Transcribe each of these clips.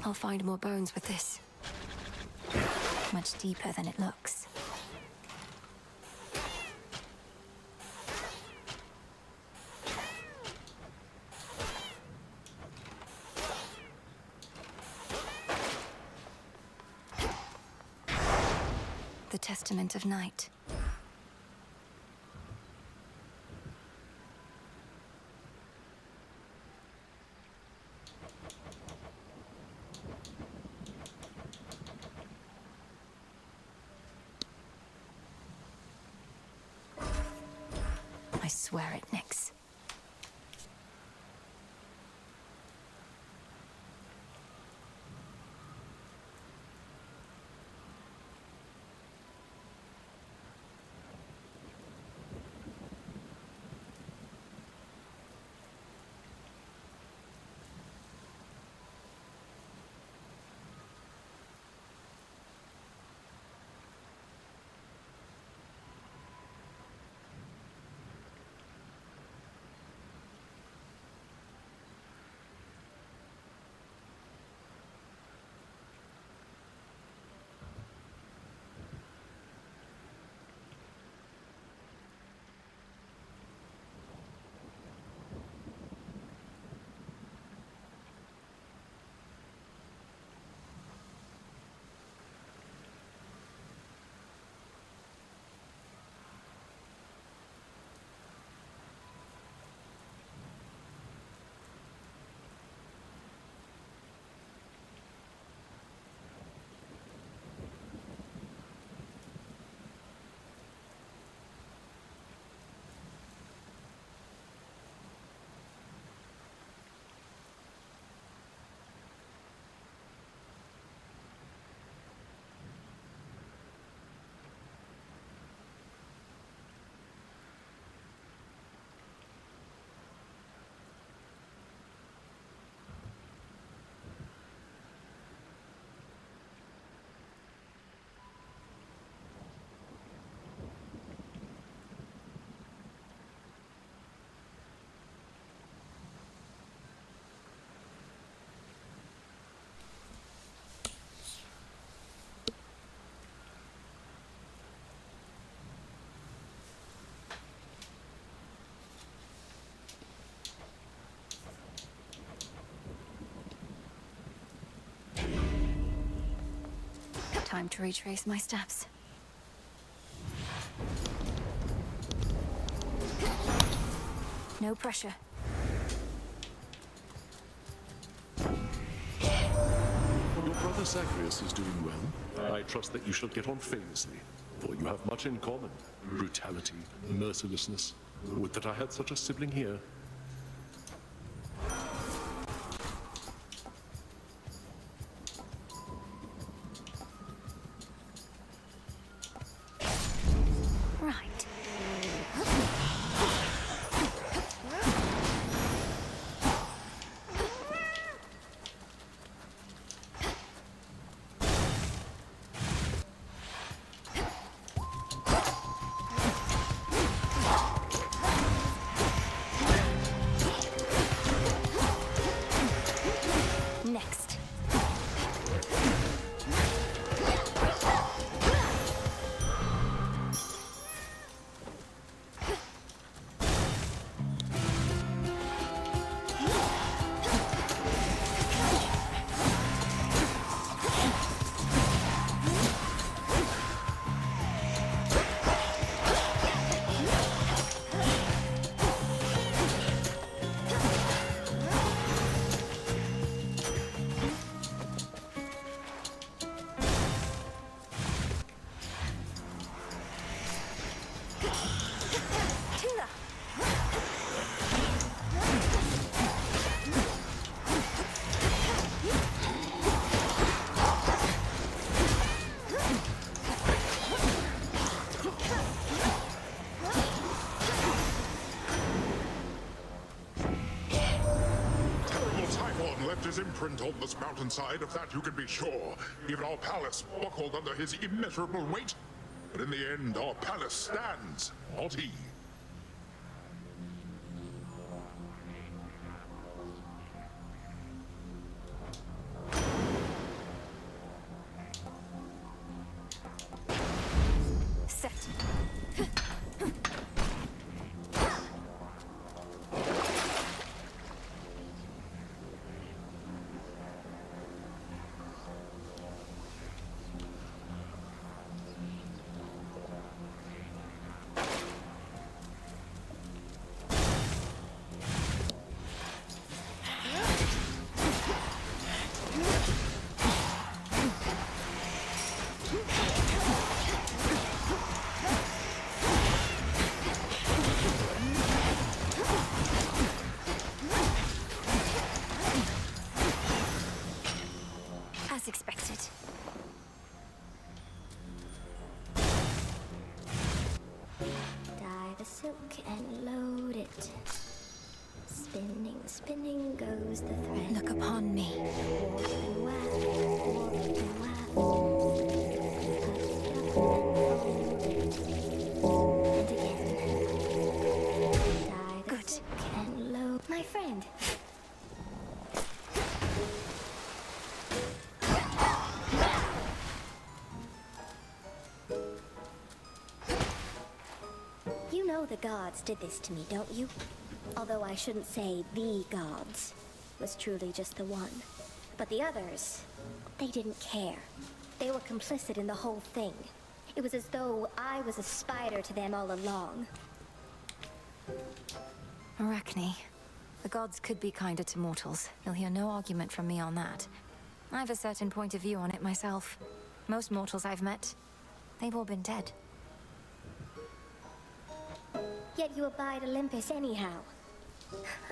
I'll find more bones with this. Much deeper than it looks. The Testament of Night. I swear it, Nyx. Time to retrace my steps. No pressure. Your brother Zagreus is doing well. I trust that you shall get on famously, for you have much in common. Brutality, mercilessness. Would that I had such a sibling here. Right. Next. His imprint on this mountainside, of that you can be sure. Even our palace buckled under his immeasurable weight. But in the end, our palace stands, not he. Set. As expected. Dye the silk and load it. Spinning, spinning goes the thread. Look upon me. Warp and weft, warp and weft. And again. Dye the Good. silk and load. My friend. You know the gods did this to me, don't you? Although I shouldn't say the gods. It was truly just the one. But the others, they didn't care. They were complicit in the whole thing. It was as though I was a spider to them all along. Arachne. The gods could be kinder to mortals. You'll hear no argument from me on that. I have a certain point of view on it myself. Most mortals I've met, they've all been dead. Yet you abide Olympus anyhow.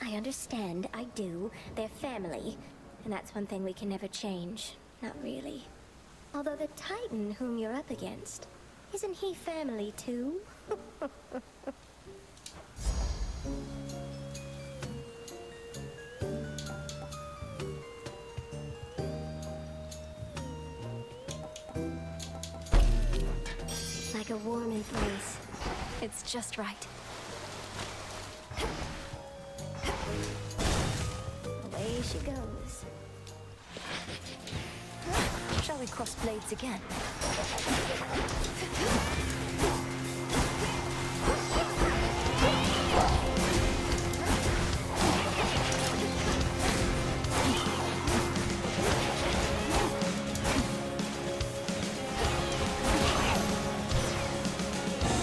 I understand, I do. They're family. And that's one thing we can never change. Not really. Although the Titan whom you're up against, isn't he family too? Like a warm embrace. It's just right. Away she goes. Shall we cross blades again?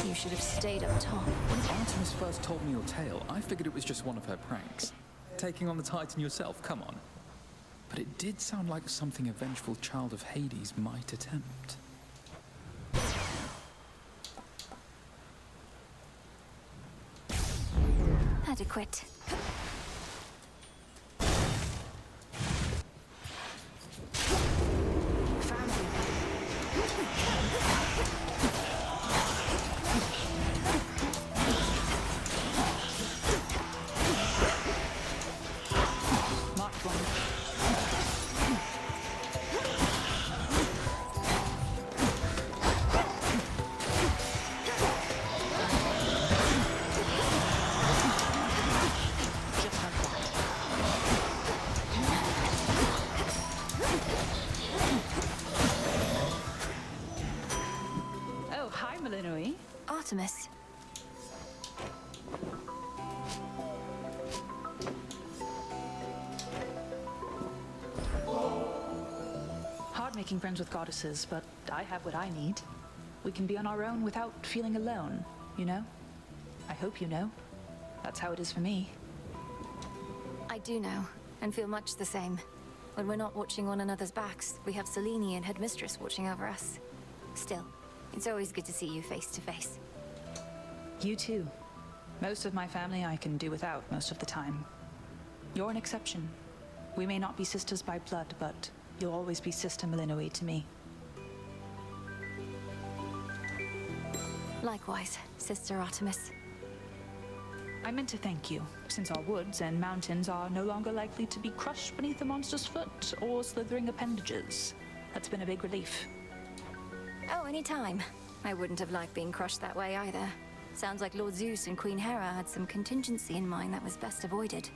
You should have stayed up top. When Artemis first told me your tale, I figured it was just one of her pranks. Taking on the Titan yourself, come on. But it did sound like something a vengeful child of Hades might attempt. Adequate. Marked one. Just like that. Oh, hi, Melinoi. Artemis. Hard making friends with goddesses, but I have what I need. We can be on our own without feeling alone, you know? I hope you know. That's how it is for me. I do know, and feel much the same. When we're not watching one another's backs, we have Selene and Headmistress watching over us. Still, it's always good to see you face to face. You too. Most of my family I can do without most of the time. You're an exception. We may not be sisters by blood, but you'll always be Sister Melinoi to me. Likewise, Sister Artemis. I meant to thank you, since our woods and mountains are no longer likely to be crushed beneath a monster's foot or slithering appendages. That's been a big relief. Oh, anytime. I wouldn't have liked being crushed that way either. Sounds like Lord Zeus and Queen Hera had some contingency in mind that was best avoided.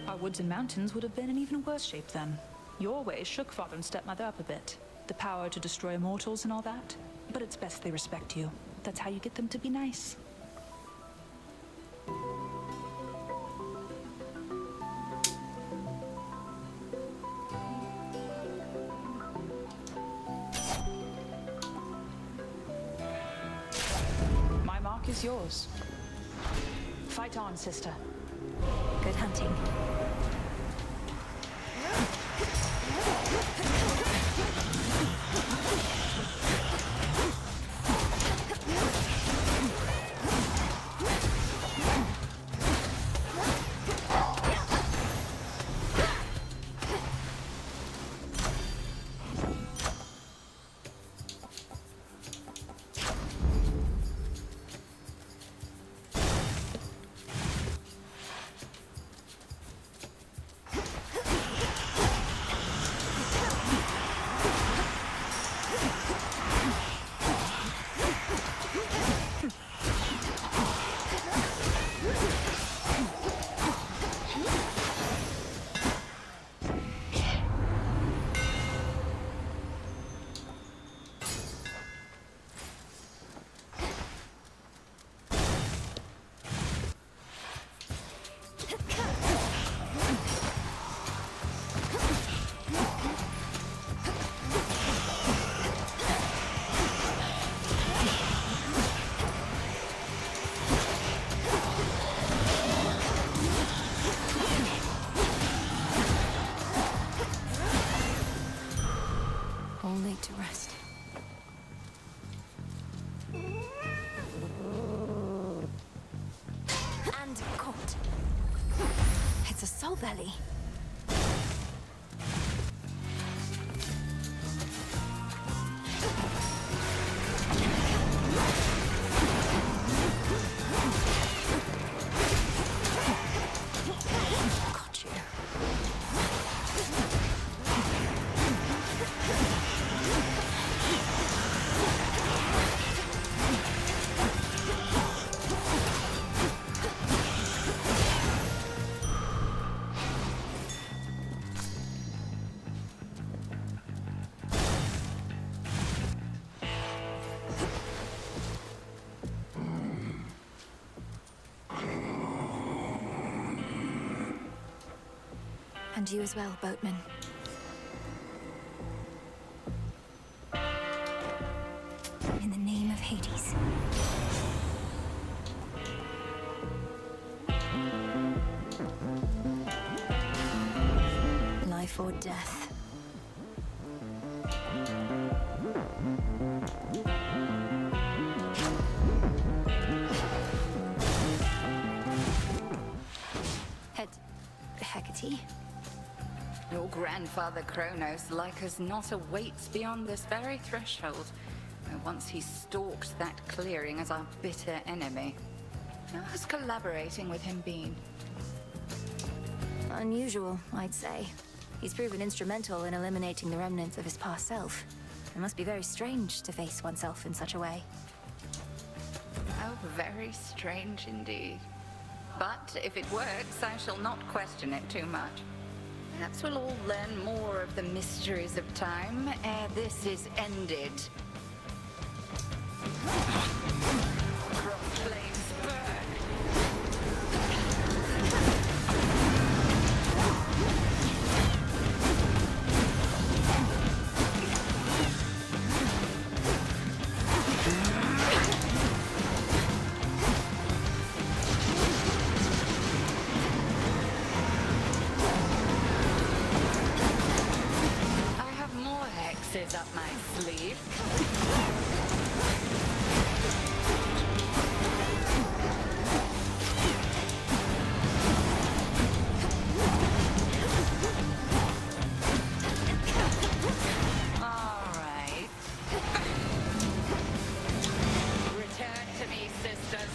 Our woods and mountains would have been in even worse shape then. Your ways shook father and stepmother up a bit. the power to destroy mortals and all that. But it's best they respect you. That's how you get them to be nice. My mark is yours. Fight on, sister. Good hunting. All laid to rest. And caught. It's a soul belly. Got you. And you as well, boatman. In the name of Hades. Life or death. Hecate? Your grandfather Kronos, like us not, awaits beyond this very threshold. Where once he stalked that clearing as our bitter enemy. How has collaborating with him been? Unusual, I'd say. He's proven instrumental in eliminating the remnants of his past self. It must be very strange to face oneself in such a way. Oh, very strange indeed. But if it works, I shall not question it too much. Perhaps we'll all learn more of the mysteries of time ere this is ended. Cross flames burn. Up my sleeve. All right. Return to me, sisters.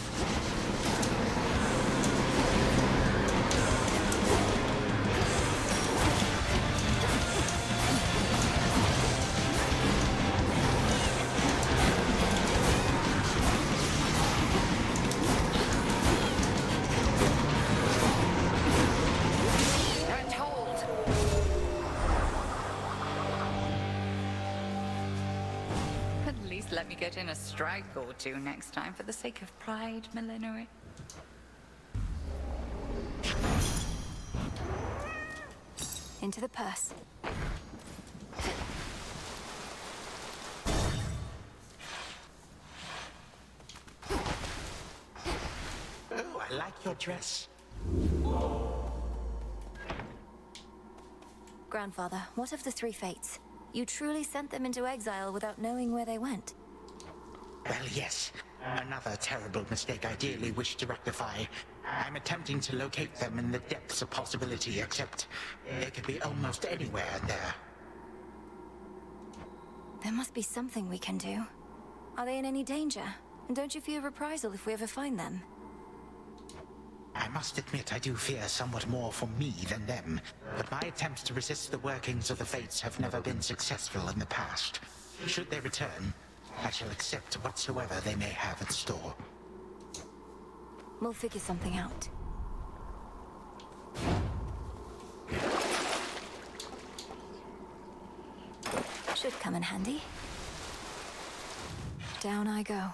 let me get in a strike or two next time for the sake of pride, Melinoe. Into the purse. Oh, I like your dress. Grandfather, what of the three fates? You truly sent them into exile without knowing where they went. Well, yes. Another terrible mistake I dearly wish to rectify. I'm attempting to locate them in the depths of possibility, except they could be almost anywhere in there. There must be something we can do. Are they in any danger? And don't you fear reprisal if we ever find them? I must admit I do fear somewhat more for me than them, but my attempts to resist the workings of the Fates have never been successful in the past. Should they return, I shall accept whatsoever they may have in store. We'll figure something out. Should come in handy. Down I go.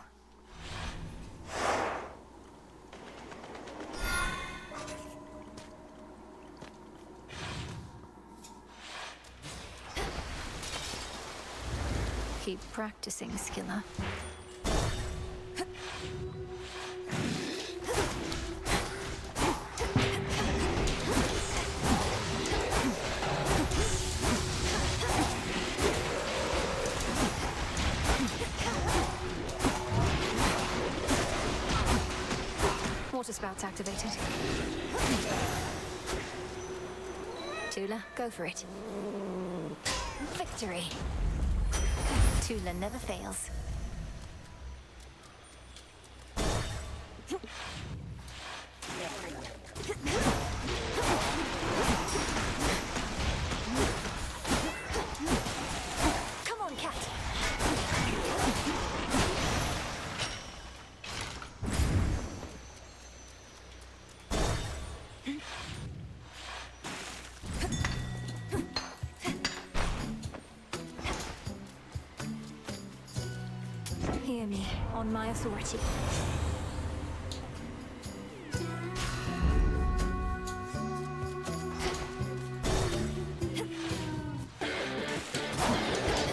Keep practicing, Skilla. Water spouts activated. Tula, go for it. Victory! Tula never fails. Come on, cat! Hear me, on my authority.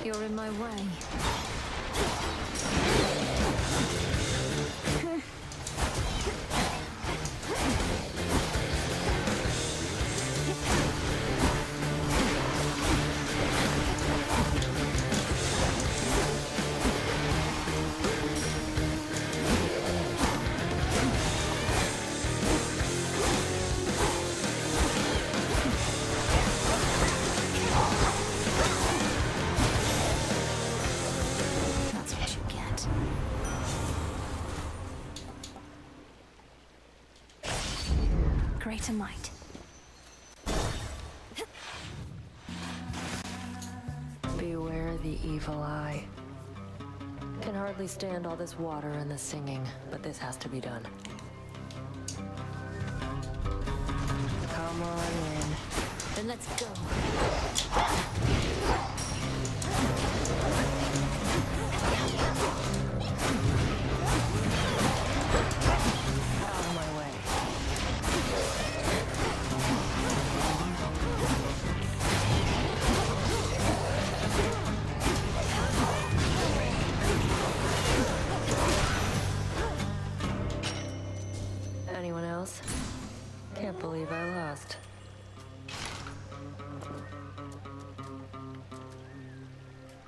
You're in my way. That's what you get. Greater might. Beware the evil eye. Can hardly stand all this water and the singing, but this has to be done. Come on in. Then let's go. Out of my way. Anyone else? Can't believe I lost.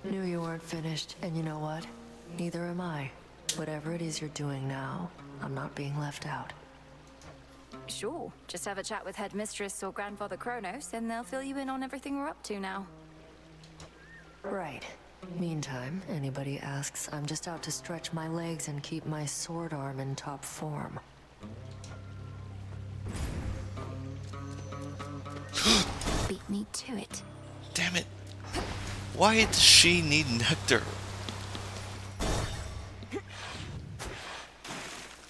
Knew you weren't finished, and you know what? Neither am I. Whatever it is you're doing now, I'm not being left out. Sure, just have a chat with Headmistress or Grandfather Kronos, and they'll fill you in on everything we're up to now. Right. Meantime, anybody asks, I'm just out to stretch my legs and keep my sword arm in top form. Beat me to it. Damn it. Why does she need nectar?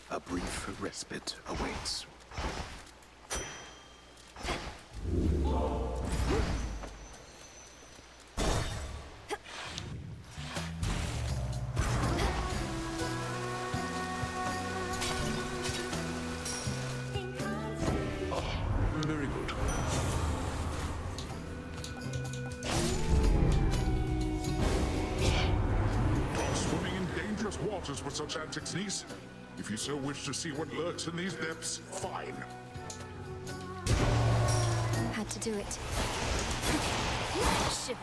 A brief respite awaits. waters with such antics, niece. If you so wish to see what lurks in these depths, fine. Had to do it. Shiver.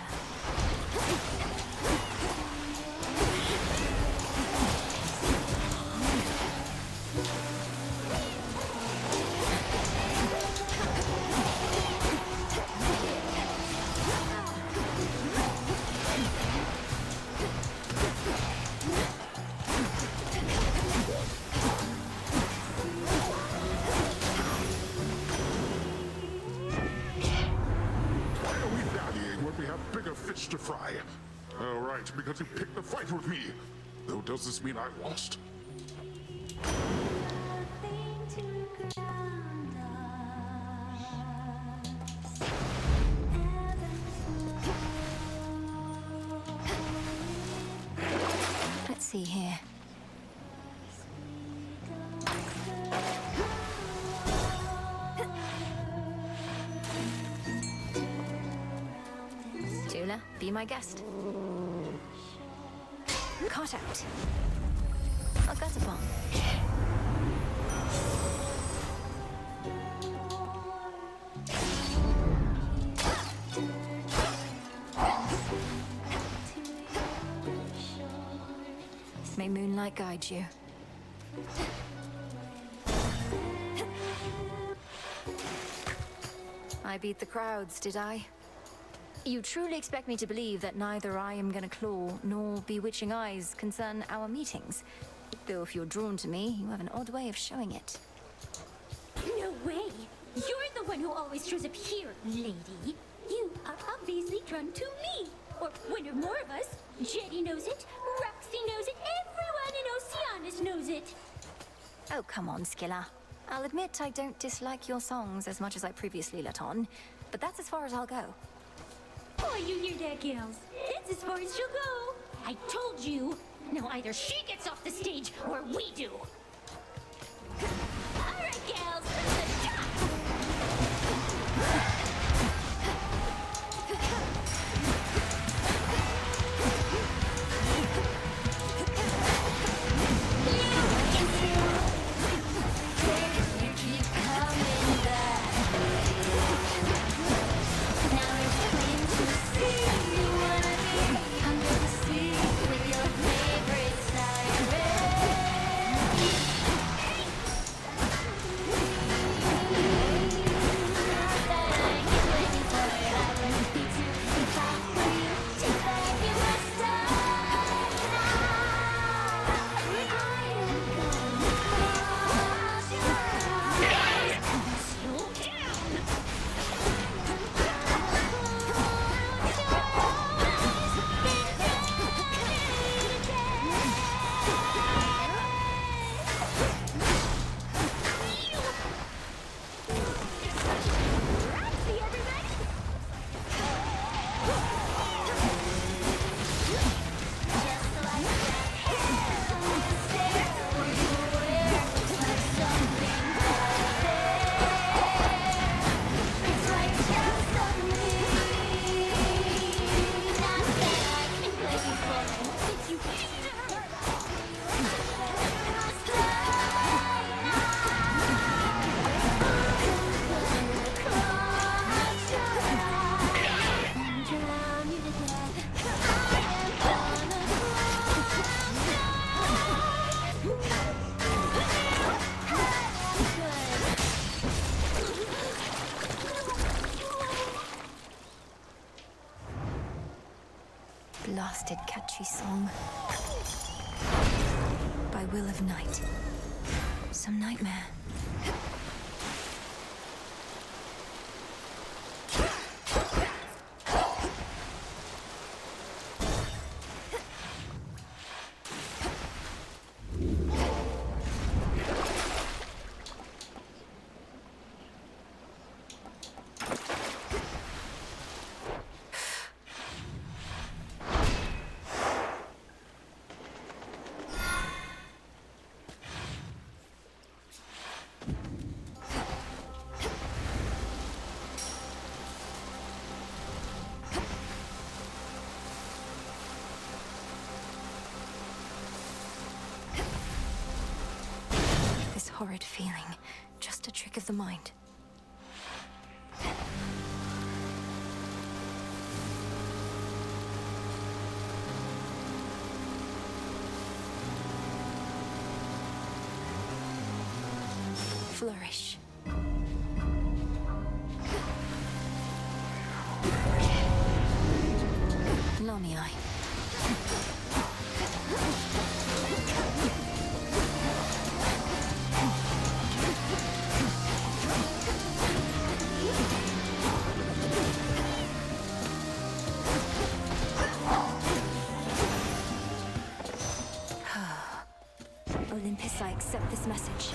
To fry. Oh, right, because you picked the fight with me. Though, does this mean I lost? Let's see here. Tula, be my guest. Caught out. Agazapon. May moonlight guide you. I beat the crowds, did I? You truly expect me to believe that neither I am gonna claw nor bewitching eyes concern our meetings? Though if you're drawn to me, you have an odd way of showing it. No way! You're the one who always shows up here, lady. You are obviously drawn to me. Or one or more of us. Jetty knows it, Roxy knows it, everyone in Oceanus knows it. Oh, come on, Skilla. I'll admit I don't dislike your songs as much as I previously let on, but that's as far as I'll go. Oh, you hear that, gals? That's as far as she'll go. I told you. Now either she gets off the stage or we do. All right, gals, let's go. Blasted catchy song. By will of night. Some nightmare. horrid feeling. Just a trick of the mind. Flourish. Lamiai. Olympus, I accept this message.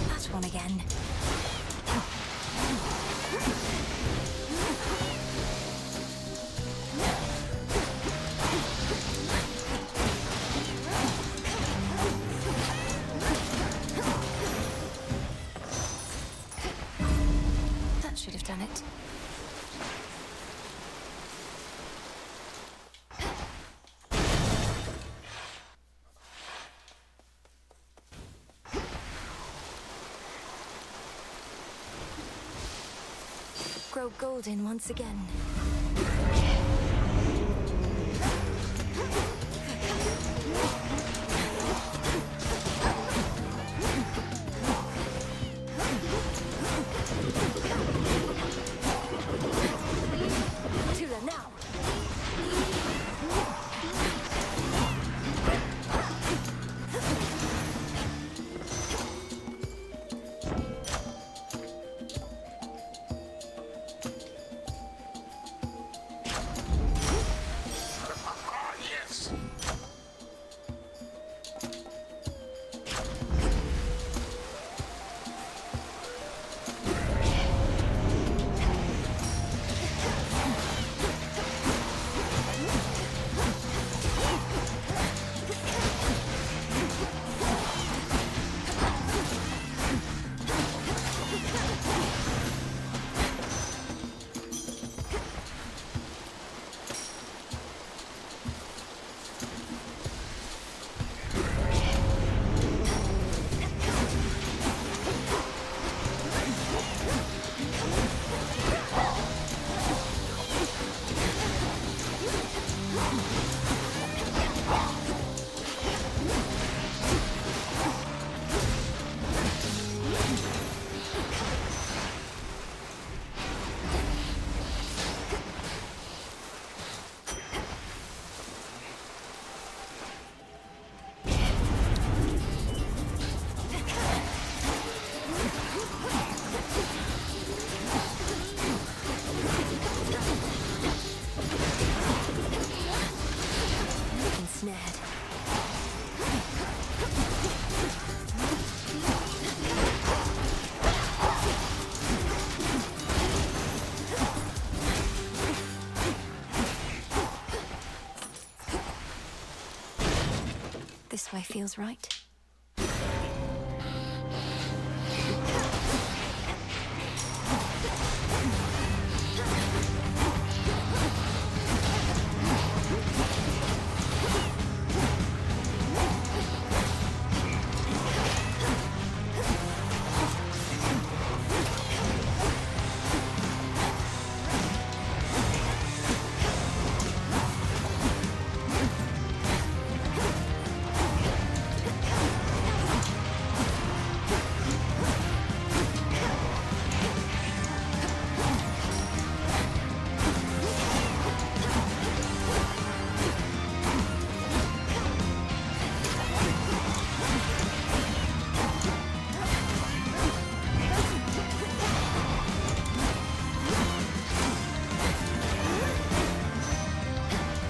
That one again. That should have done it. Grow golden once again. Tula now. Yes! Ensnared. This way feels right.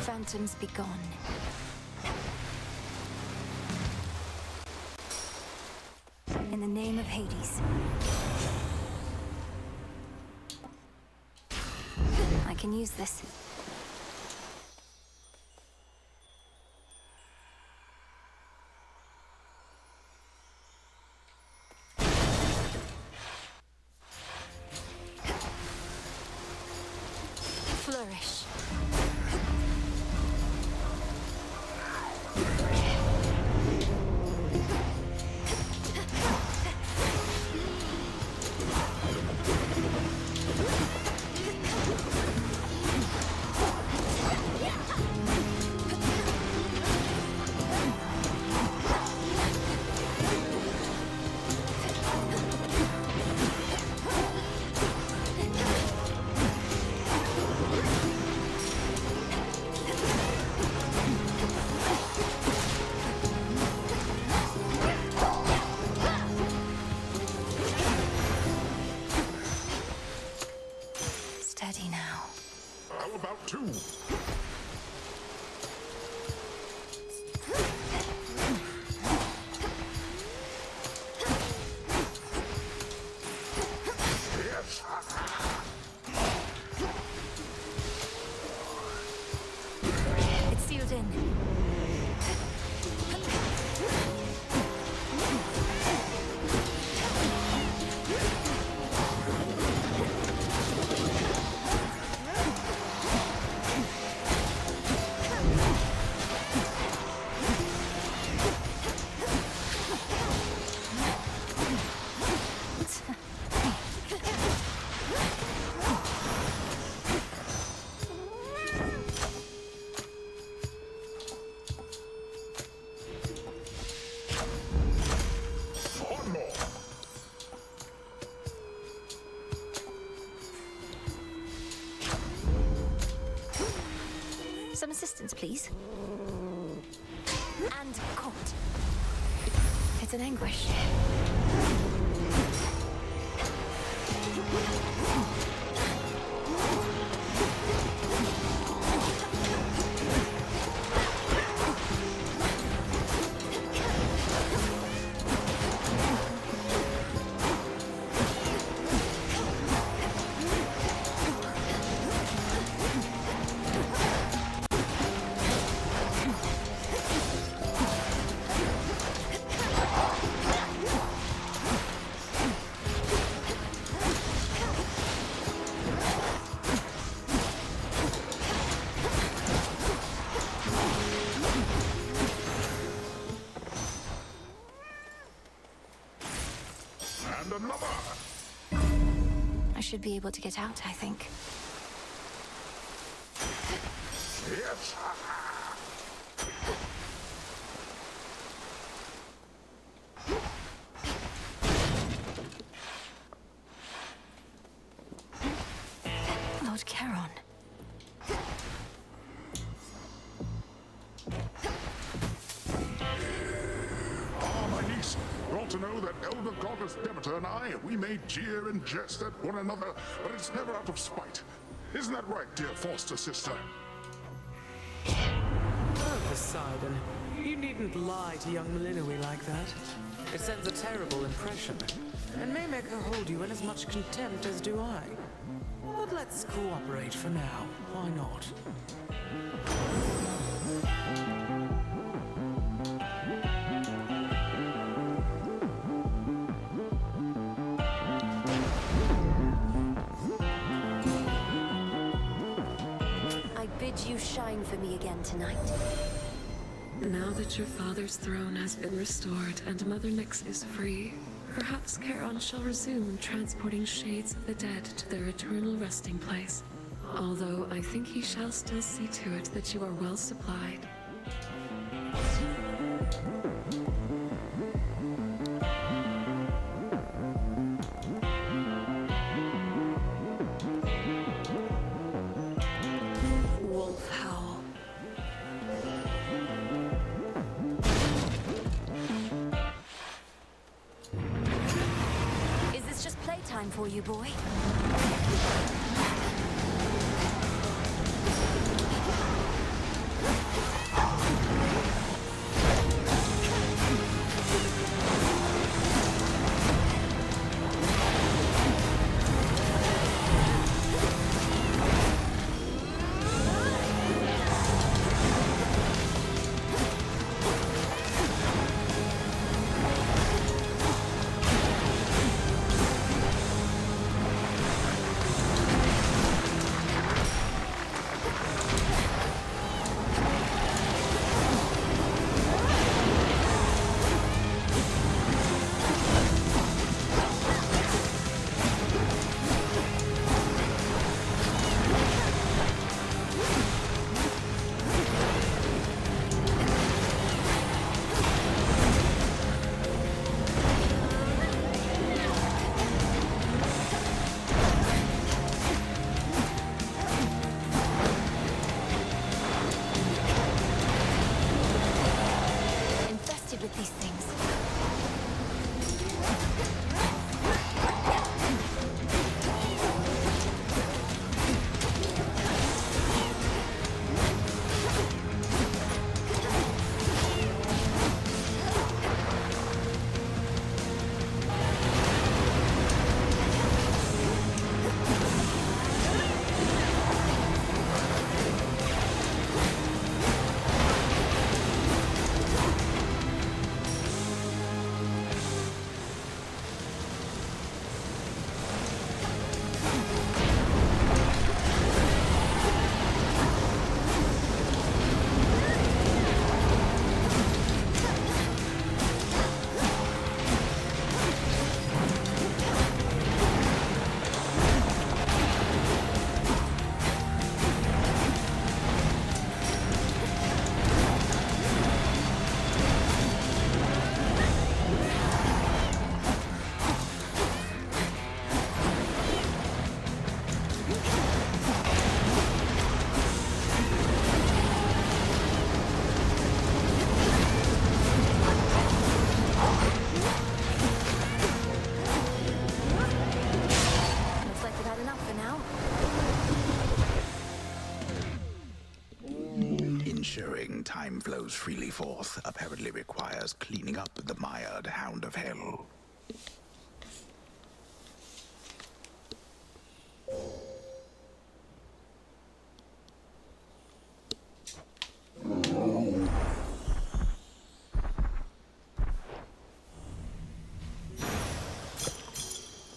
Phantoms be gone. In the name of Hades. I can use this. flourish. Steady now. How about two? Yes. It's sealed in. One more. Some assistance, please. And caught. It's an anguish. And another. I should be able to get out, I think. Yes. Lord Charon. Ah, my niece, you ought to know that Elder Goddess Demeter and I, we may jeer and jest at one another, but it's never out of spite. Isn't that right, dear foster sister? Oh, Poseidon, you needn't lie to young Malinois like that. It sends a terrible impression, and may make her hold you in as much contempt as do I. But let's cooperate for now. Why not? I bid you shine for me again tonight. Now that your father's throne has been restored and Mother Nyx is free, perhaps Charon shall resume transporting shades of the dead to their eternal resting place. Although I think he shall still see to it that you are well supplied. Wolf howl. Is this just playtime for you, boy? ensuring time flows freely forth apparently requires cleaning up the mired Hound of Hell.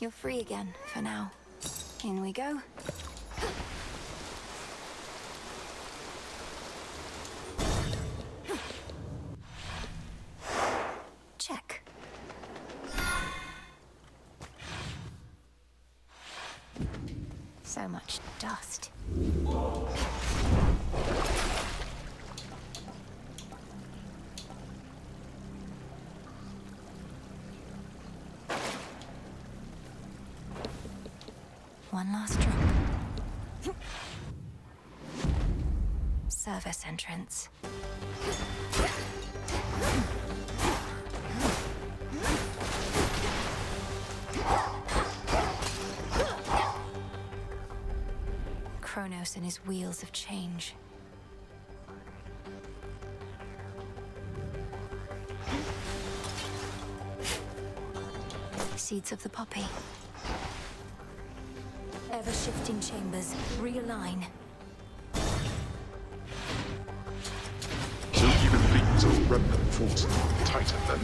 You're free again, for now. In we go. Check. So much dust. One last drop. Service entrance. Kronos and his wheels of change. Seeds of the poppy. Ever-shifting chambers. Realign. So even things are remnant force tighter then.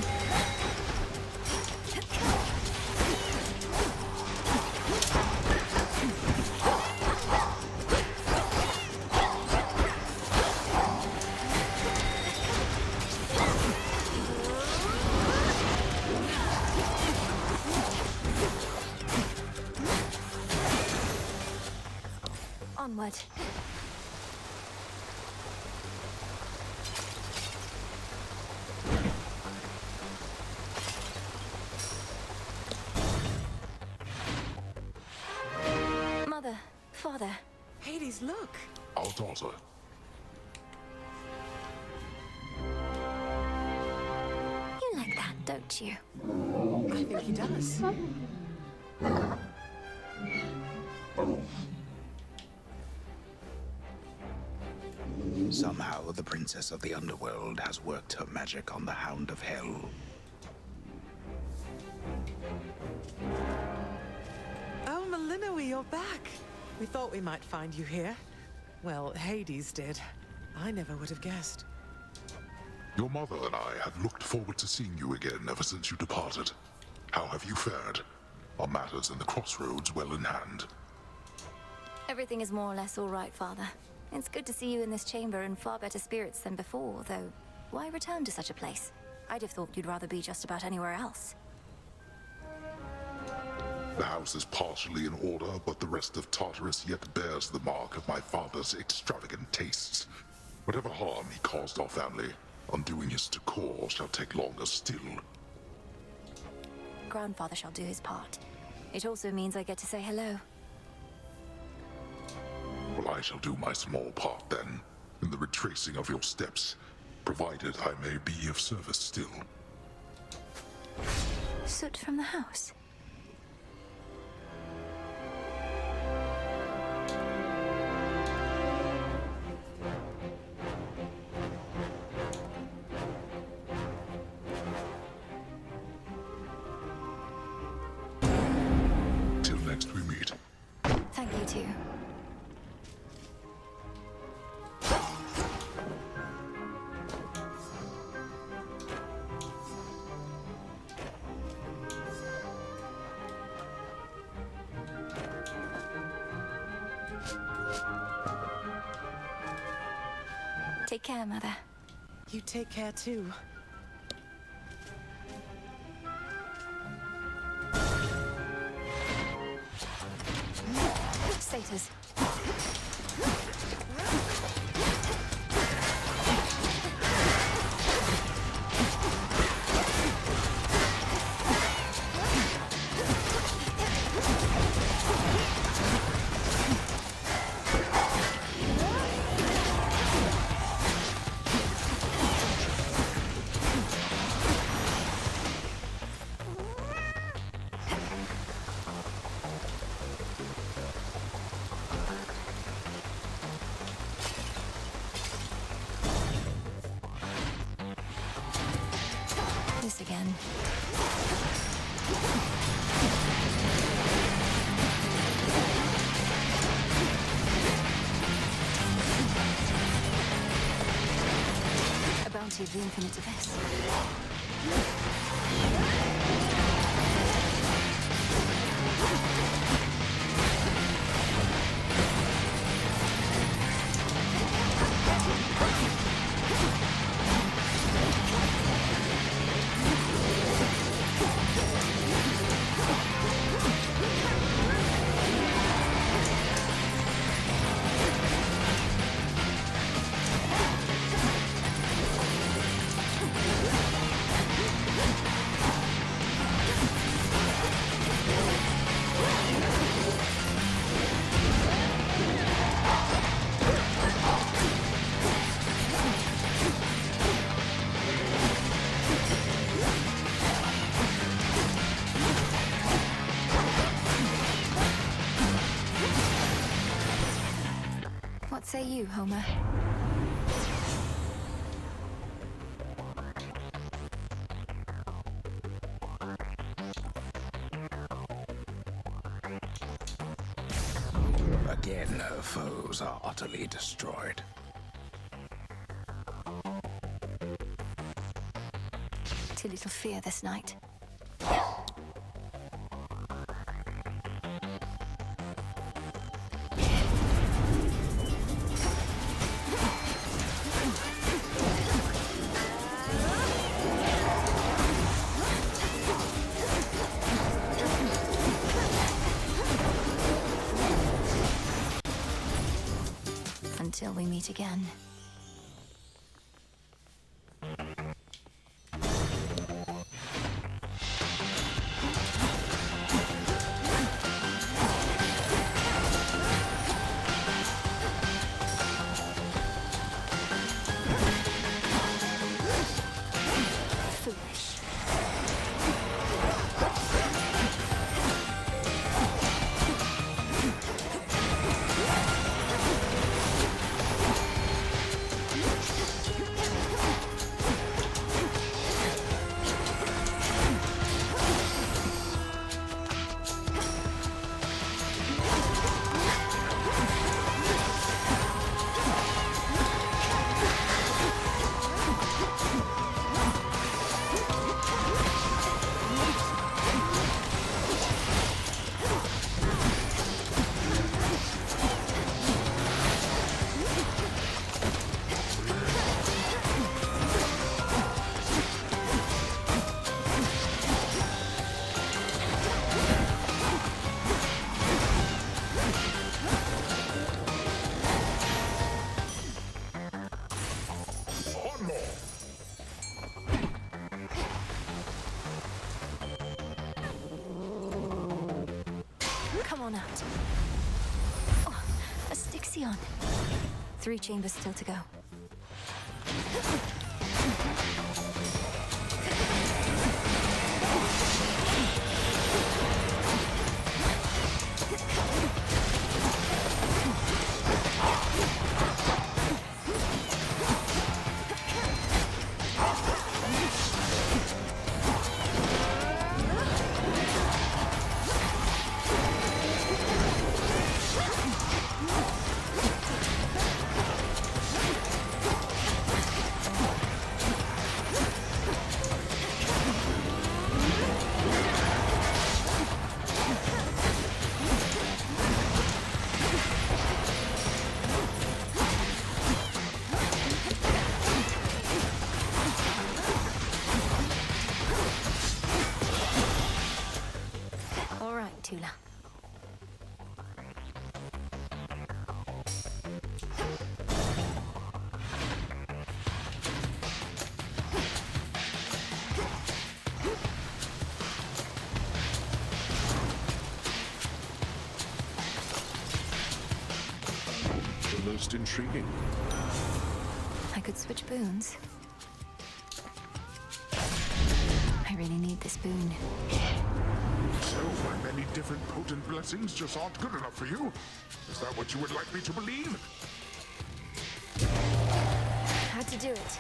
Onward. Mother, father. Hades, look. Our daughter. You like that, don't you? I think he does. Somehow, the Princess of the Underworld has worked her magic on the Hound of Hell. Oh, Malinois, you're back. We thought we might find you here. Well, Hades did. I never would have guessed. Your mother and I had looked forward to seeing you again ever since you departed. How have you fared? Are matters in the crossroads well in hand? Everything is more or less all right, father. It's good to see you in this chamber in far better spirits than before, though why return to such a place? I'd have thought you'd rather be just about anywhere else. The house is partially in order, but the rest of Tartarus yet bears the mark of my father's extravagant tastes. Whatever harm he caused our family, undoing his decor shall take longer still. Grandfather shall do his part. It also means I get to say hello. Well, I shall do my small part then, in the retracing of your steps, provided I may be of service still. Soot from the house. Till next we meet. Thank you too. Take care, Mother. You take care too. Satyrs. reality of the infinite abyss. What say you, Homer? Again, her foes are utterly destroyed. Too little fear this night. Until we meet again. Foolish. Come on out. Oh, a Styxion. 3 chambers still to go. Tula. Most intriguing. I could switch boons. I really need this boon. So my many different potent blessings just aren't good enough for you? Is that what you would like me to believe? Had to do it.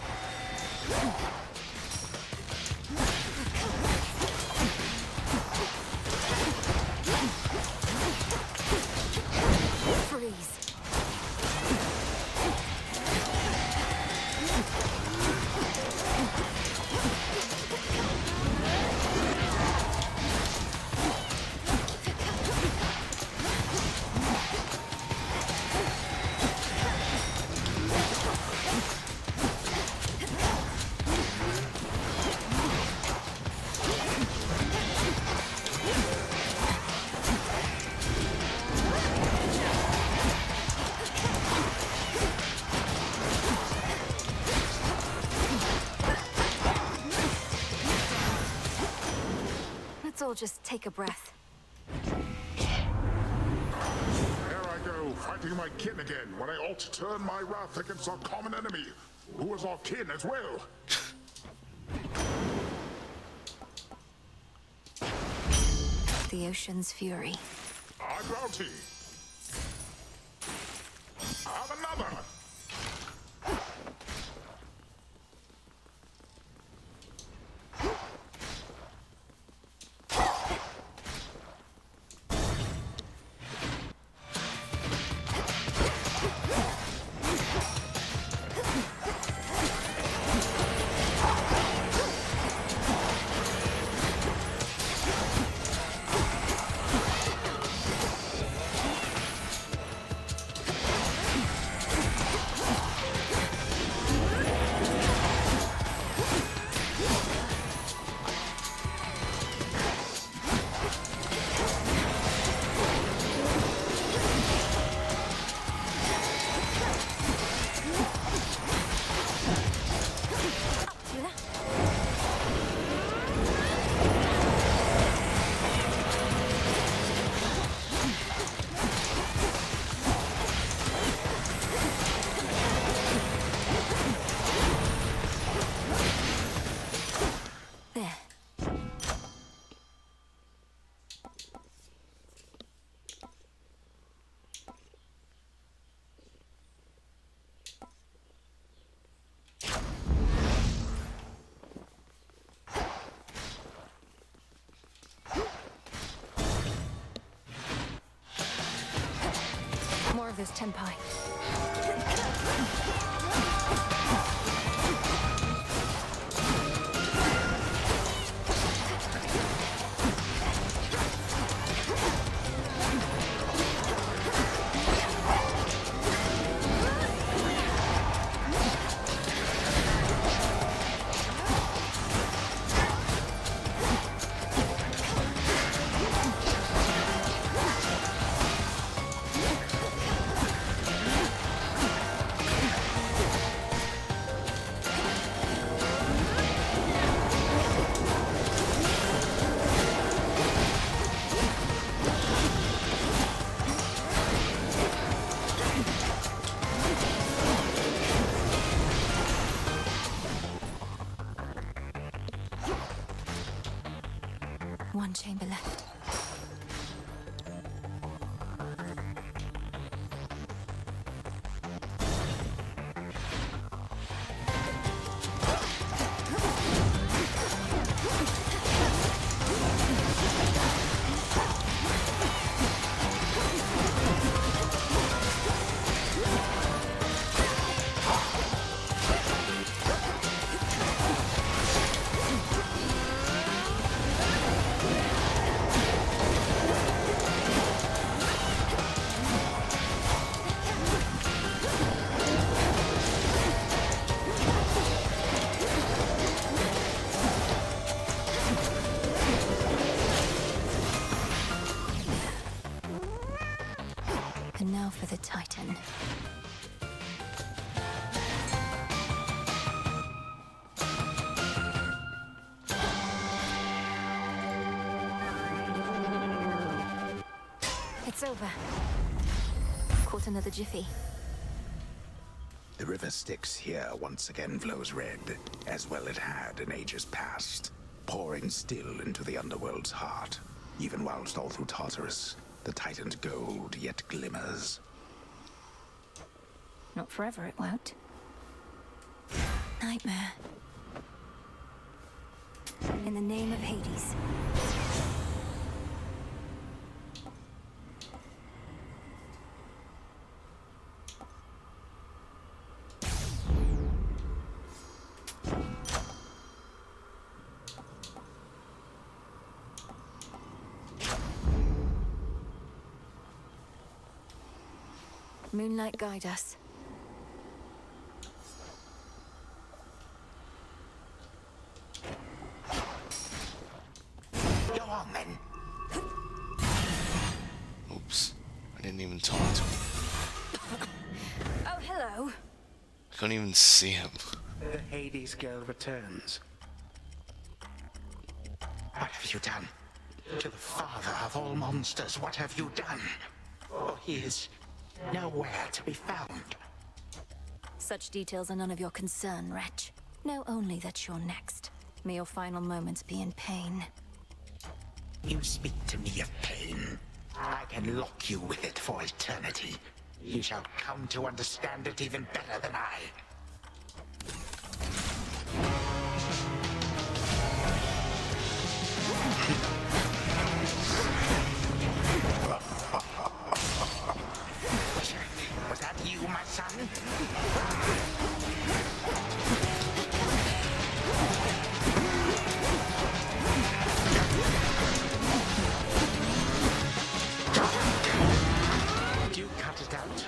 Freeze. all just take a breath. There I go, fighting my kin again, when I ought to turn my wrath against our common enemy, who was our kin as well. The ocean's fury. Our bounty. Have another. More of this tenpai. One chamber left. And now for the Titan. It's over. Caught another jiffy. The river Styx here once again flows red, as well it had in ages past, pouring still into the underworld's heart, even whilst all through Tartarus, the Titan's gold yet glimmers. Not forever, it won't. Nightmare. In the name of Hades. Moonlight, guide us. Go on, then. Oops. I didn't even talk to him. Oh, hello. I couldn't even see him. The Hades girl returns. What have you done? To the father of all monsters, what have you done? For he is nowhere to be found. Such details are none of your concern, wretch. Know only that you're next. May your final moments be in pain. You speak to me of pain. I can lock you with it for eternity. You shall come to understand it even better than I. Was that you, my son? You cut it out.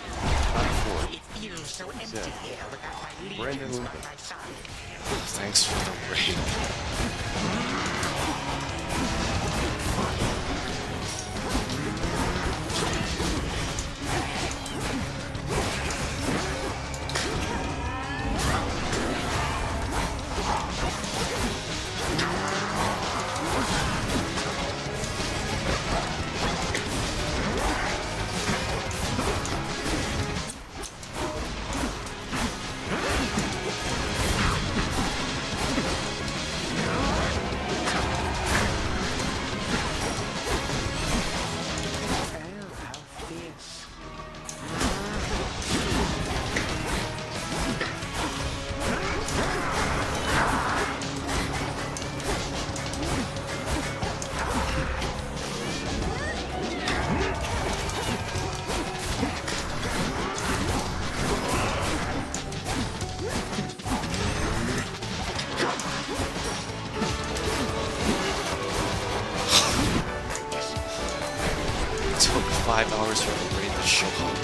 It feels so empty here without my legions by my side. Thanks for the raid. Took 5 hours for the raid to show up.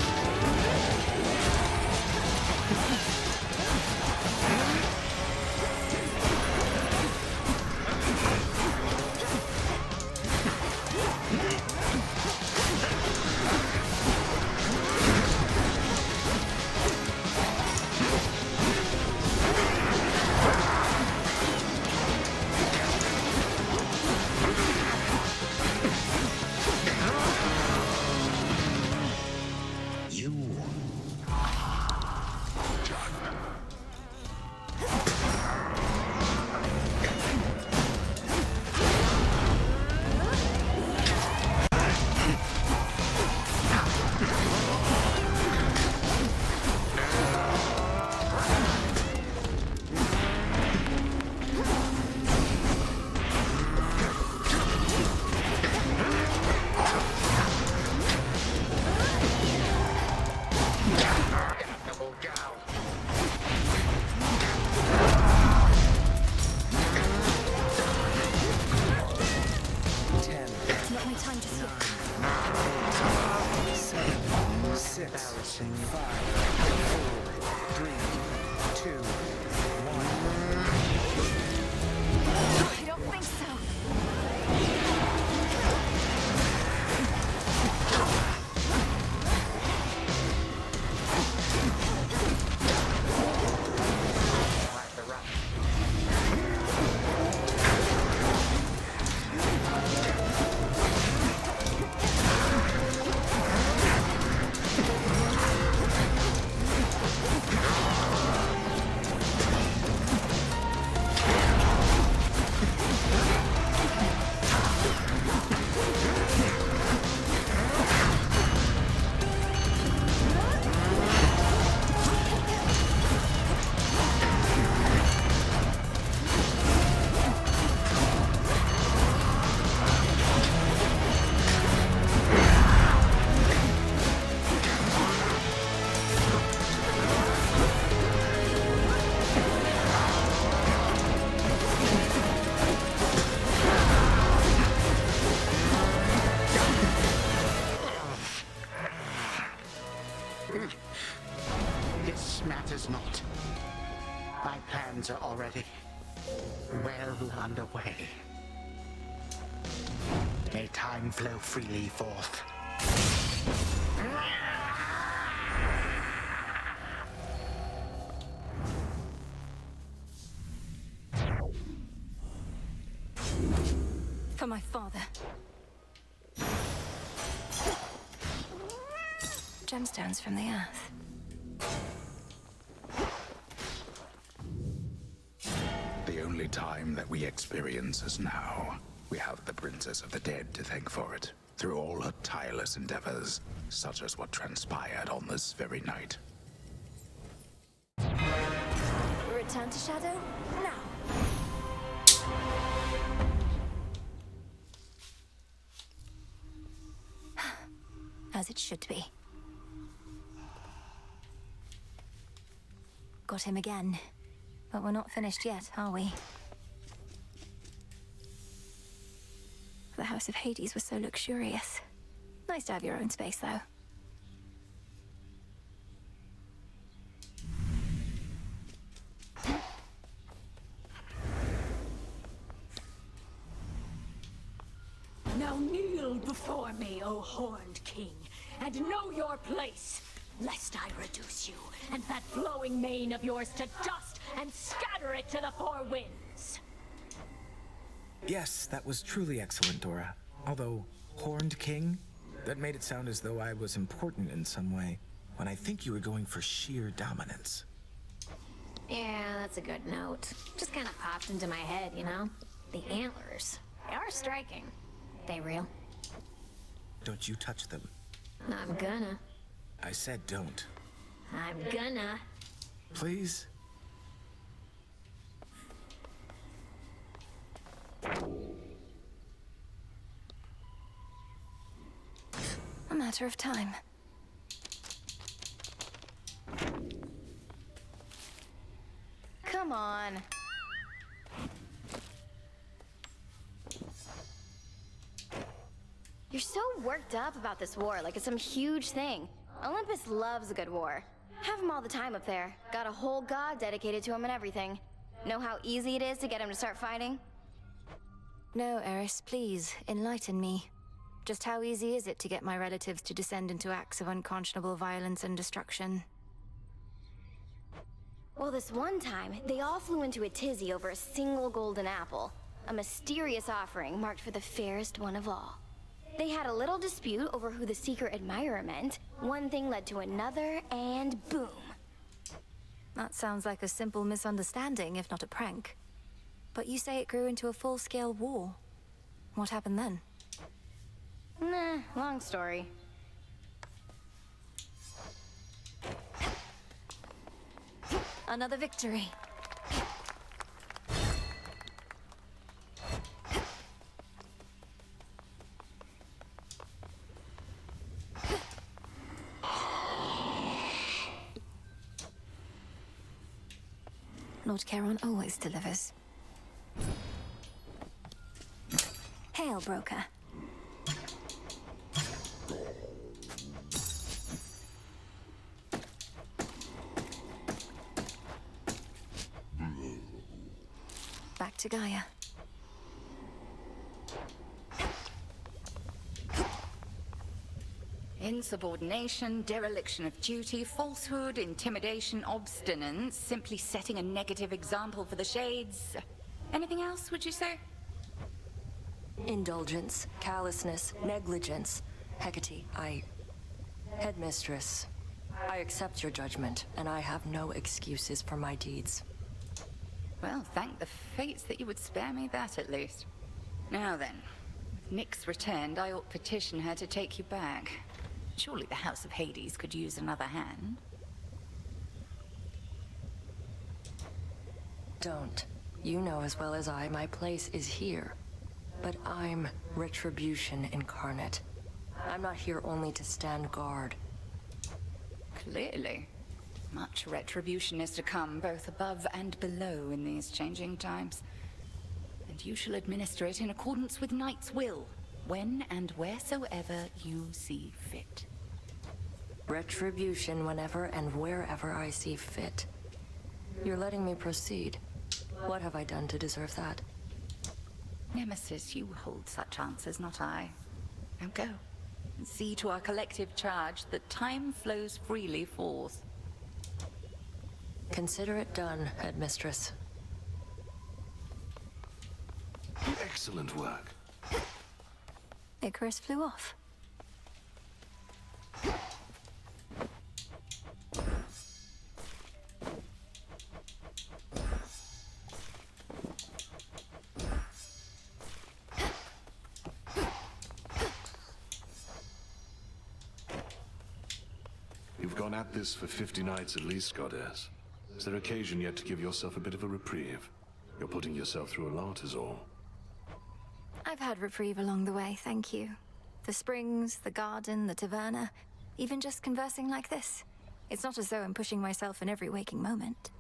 Embarrassing. 5, 4, 3, 2, 1. I don't think so. This matters not. My plans are already well underway. May time flow freely forth. For my father. Gemstones from the earth. The only time that we experience is now. We have the Princess of the Dead to thank for it. Through all her tireless endeavors, such as what transpired on this very night. Return to Shadow? Now! As it should be. Got him again. But we're not finished yet, are we? The House of Hades was so luxurious. Nice to have your own space, though. Now kneel before me, O Horned King, and know your place, lest I reduce you and that flowing mane of yours to dust and scatter it to the four winds. Yes, that was truly excellent, Dora. Although, Horned King? That made it sound as though I was important in some way, when I think you were going for sheer dominance. Yeah, that's a good note. Just kind of popped into my head, you know? The antlers. They are striking. They real? Don't you touch them. I'm gonna. I said don't. I'm gonna. Please? A matter of time. Come on. You're so worked up about this war, like it's some huge thing. Olympus loves a good war. Have him all the time up there. Got a whole god dedicated to him and everything. Know how easy it is to get him to start fighting? No, Eris, please, enlighten me. Just how easy is it to get my relatives to descend into acts of unconscionable violence and destruction? Well, this one time, they all flew into a tizzy over a single golden apple. A mysterious offering marked for the fairest one of all. They had a little dispute over who the secret admirer meant. One thing led to another, and boom. That sounds like a simple misunderstanding, if not a prank. But you say it grew into a full-scale war. What happened then? Nah, long story. Another victory. Lord Charon always delivers. Hail, broker. Back to Gaia. Insubordination, dereliction of duty, falsehood, intimidation, obstinance, simply setting a negative example for the Shades. Anything else, would you say? Indulgence, callousness, negligence. Hecate, Headmistress, I accept your judgment, and I have no excuses for my deeds. Well, thank the fates that you would spare me that, at least. Now then, with Nyx returned, I ought petition her to take you back. Surely the House of Hades could use another hand. Don't. You know as well as I, my place is here. But I'm Retribution incarnate. I'm not here only to stand guard. Clearly. Much retribution is to come, both above and below in these changing times. And you shall administer it in accordance with Knight's will, when and wheresoever you see fit. Retribution whenever and wherever I see fit. You're letting me proceed. What have I done to deserve that? Nemesis, you hold such answers, not I. Now go, and see to our collective charge that time flows freely forth. Consider it done, Headmistress. Excellent work. Icarus flew off. You've gone at this for 50 nights at least, Goddess. Is there occasion yet to give yourself a bit of a reprieve? You're putting yourself through a lot is all. I've had reprieve along the way, thank you. The springs, the garden, the taverna, even just conversing like this. It's not as though I'm pushing myself in every waking moment.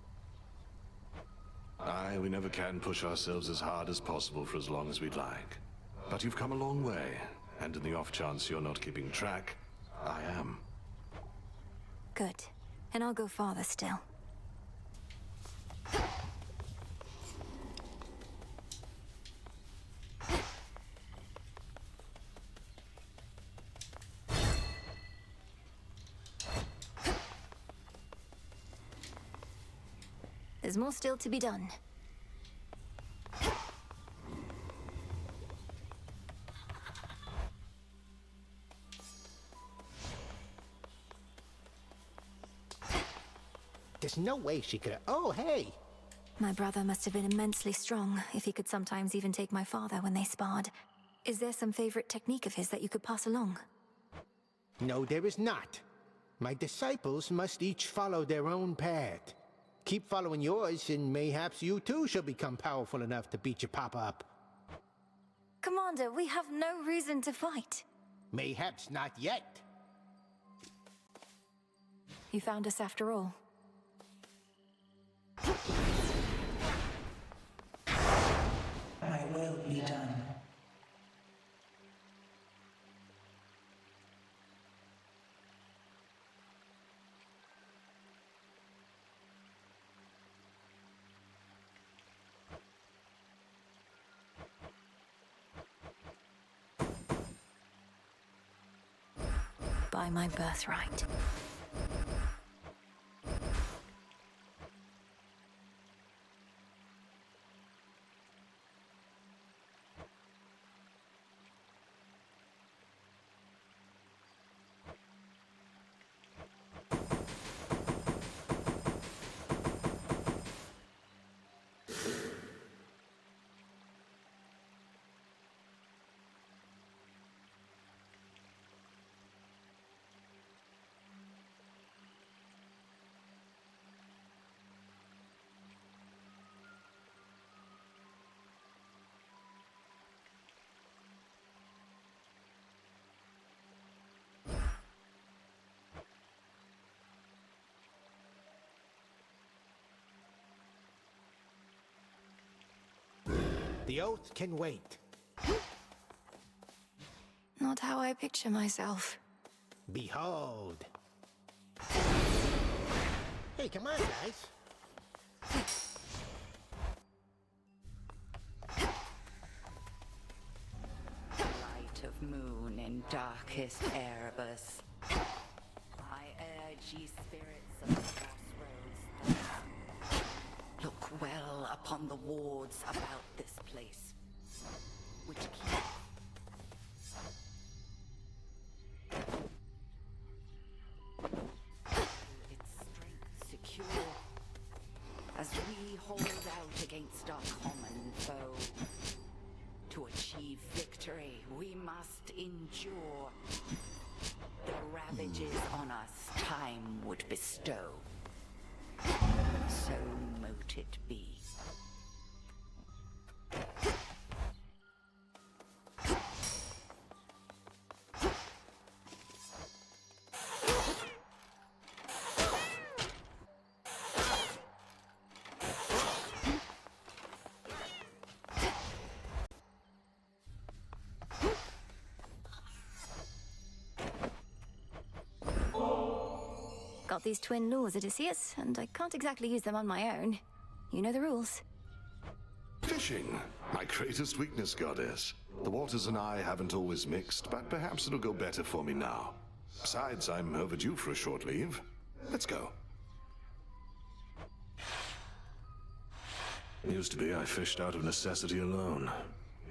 Aye, we never can push ourselves as hard as possible for as long as we'd like. But you've come a long way, and in the off chance you're not keeping track, I am. Good. And I'll go farther still. There's more still to be done. There's no way she could have... Oh, hey! My brother must have been immensely strong, if he could sometimes even take my father when they sparred. Is there some favorite technique of his that you could pass along? No, there is not. My disciples must each follow their own path. Keep following yours, and mayhaps you too shall become powerful enough to beat your papa up. Commander, we have no reason to fight. Mayhaps not yet. You found us after all. My will be done. By my birthright. The oath can wait. Not how I picture myself. Behold. Hey, come on, guys. Light of moon in darkest Erebus. I urge ye spirits of the crossroads. Look well upon the wards about this place, which keep its strength secure, as we hold out against our common foe. To achieve victory, we must endure the ravages on us time would bestow. So mote it be. Got these twin lures, Odysseus, and I can't exactly use them on my own. You know the rules. Fishing, my greatest weakness, Goddess. The waters and I haven't always mixed, but perhaps it'll go better for me now. Besides, I'm overdue for a short leave. Let's go. Used to be I fished out of necessity alone.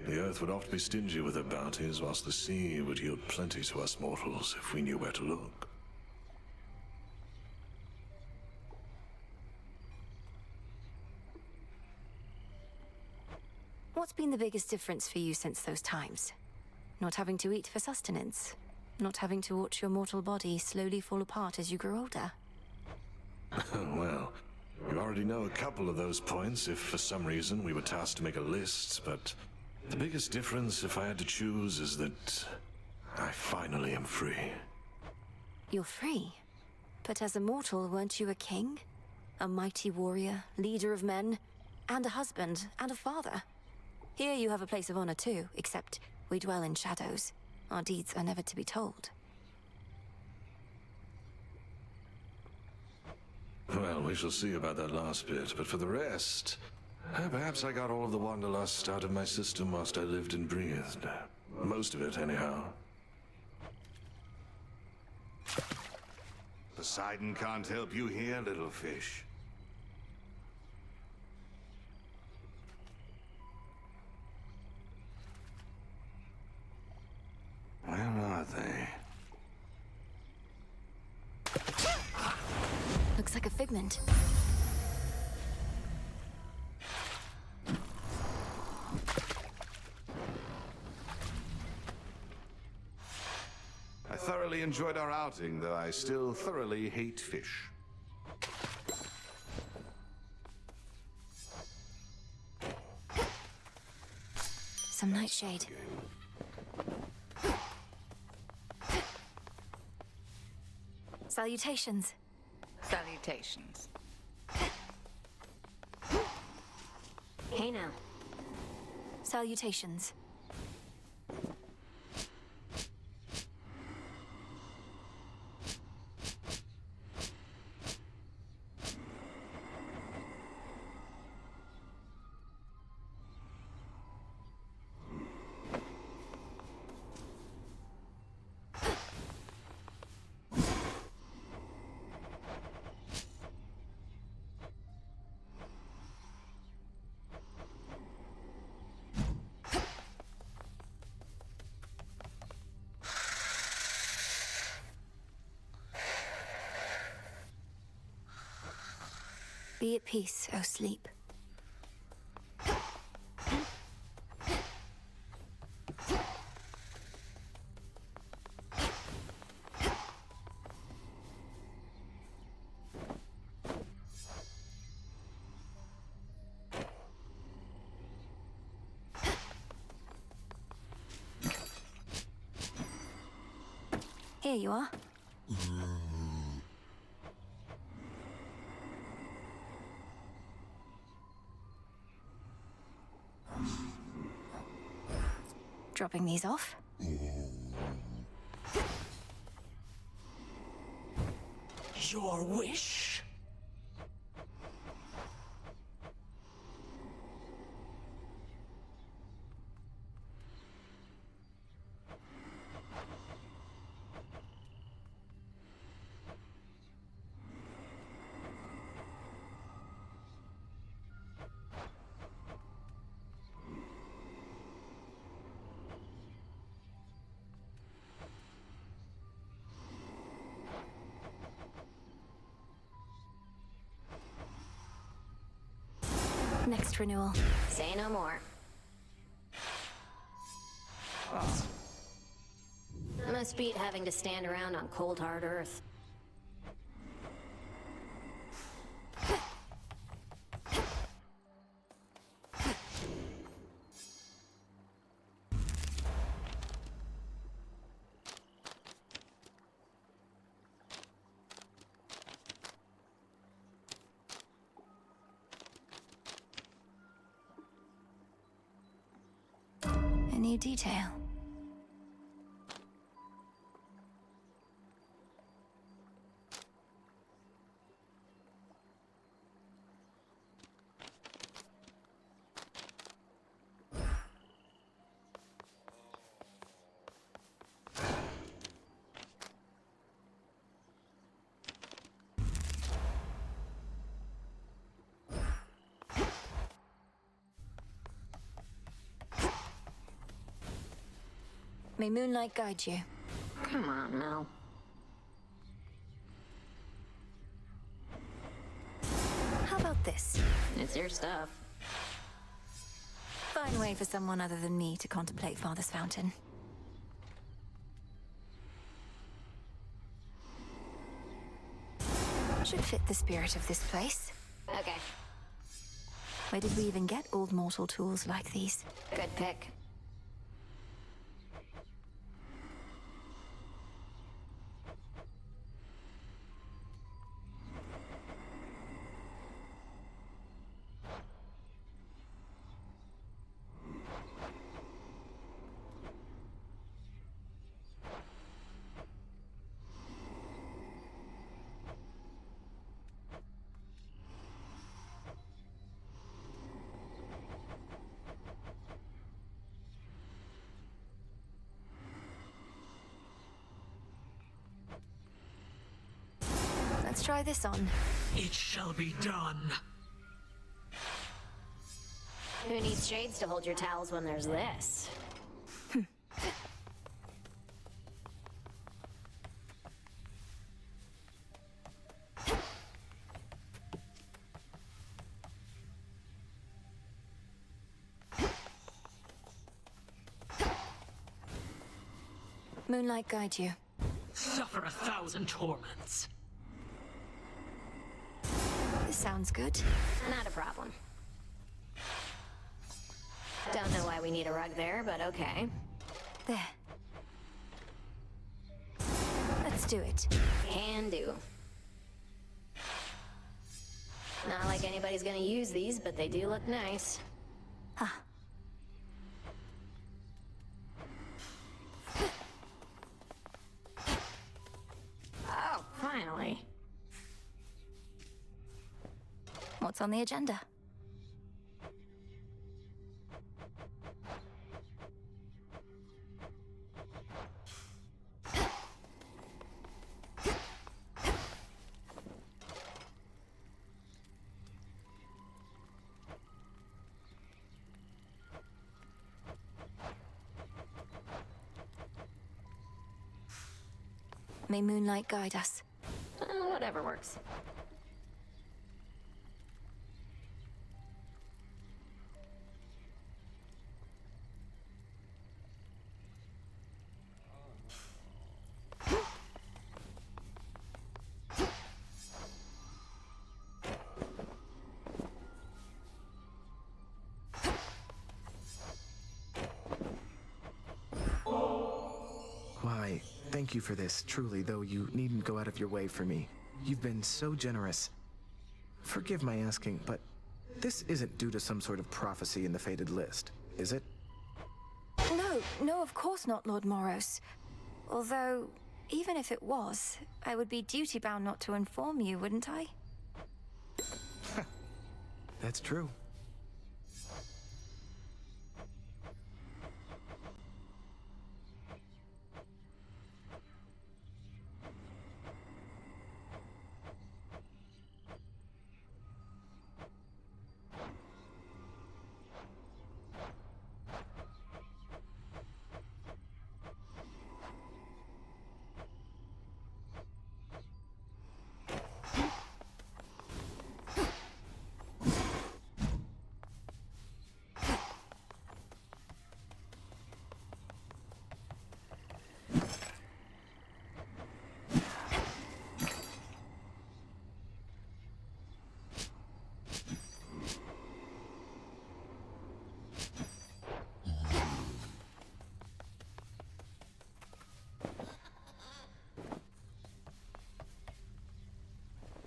The earth would oft be stingy with her bounties, whilst the sea would yield plenty to us mortals if we knew where to look. What's been the biggest difference for you since those times? Not having to eat for sustenance? Not having to watch your mortal body slowly fall apart as you grow older? Well, you already know a couple of those points if for some reason we were tasked to make a list, but the biggest difference, if I had to choose, is that I finally am free. You're free? But as a mortal, weren't you a king? A mighty warrior, leader of men, and a husband, and a father? Here you have a place of honor too, except we dwell in shadows. Our deeds are never to be told. Well, we shall see about that last bit, but for the rest, perhaps I got all of the wanderlust out of my system whilst I lived and breathed. Most of it, anyhow. Poseidon can't help you here, little fish. Where are they? Looks like a figment. I thoroughly enjoyed our outing, though I still thoroughly hate fish. Some nightshade. Salutations. Salutations. Hey now. Salutations. Be at peace, O sleep. Here you are. Dropping these off. Your wish? Next renewal. Say no more. Must beat having to stand around on cold, hard earth. A new detail. May moonlight guide you. Come on, Mel. How about this? It's your stuff. Fine way for someone other than me to contemplate Father's Fountain. Should fit the spirit of this place. Okay, Where did we even get old mortal tools like these? good pick. Let's try this on. It shall be done. Who needs shades to hold your towels when there's this? Moonlight guide you. Suffer 1,000 torments. This sounds good. Not a problem. Don't know why we need a rug there, but okay. There. Let's do it. Can do. Not like anybody's gonna use these, but they do look nice. Ah. Oh, finally. What's on the agenda? May moonlight guide us. Whatever works. Why, thank you for this, truly, though you needn't go out of your way for me. You've been so generous. Forgive my asking, but this isn't due to some sort of prophecy in the fated list, is it? No, of course not, Lord Moros. Although, even if it was, I would be duty-bound not to inform you, wouldn't I? That's true.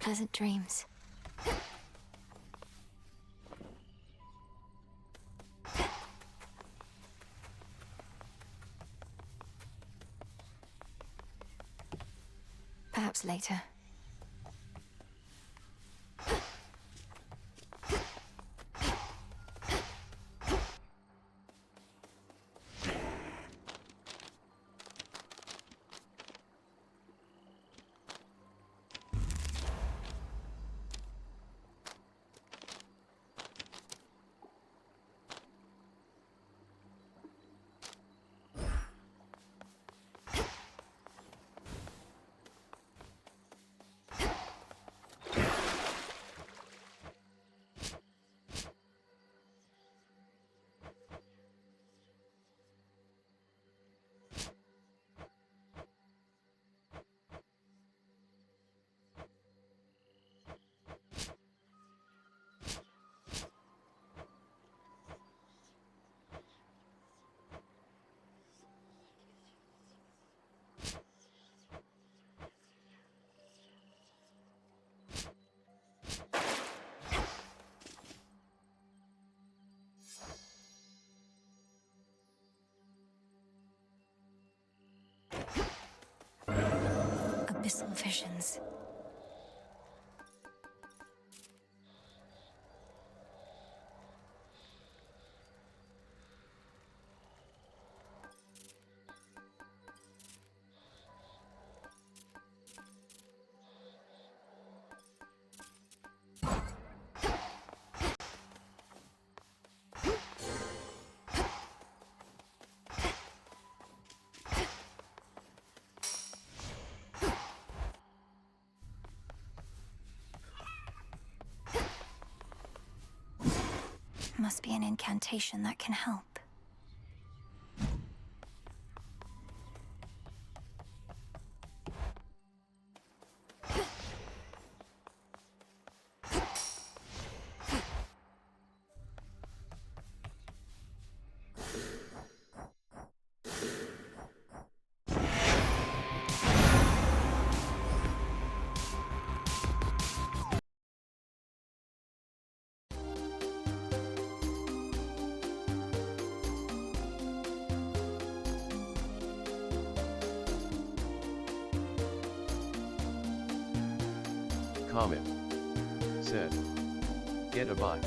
Pleasant dreams. Perhaps later. Abyssal visions. Must be an incantation that can help. Comet. Said. Get a bye.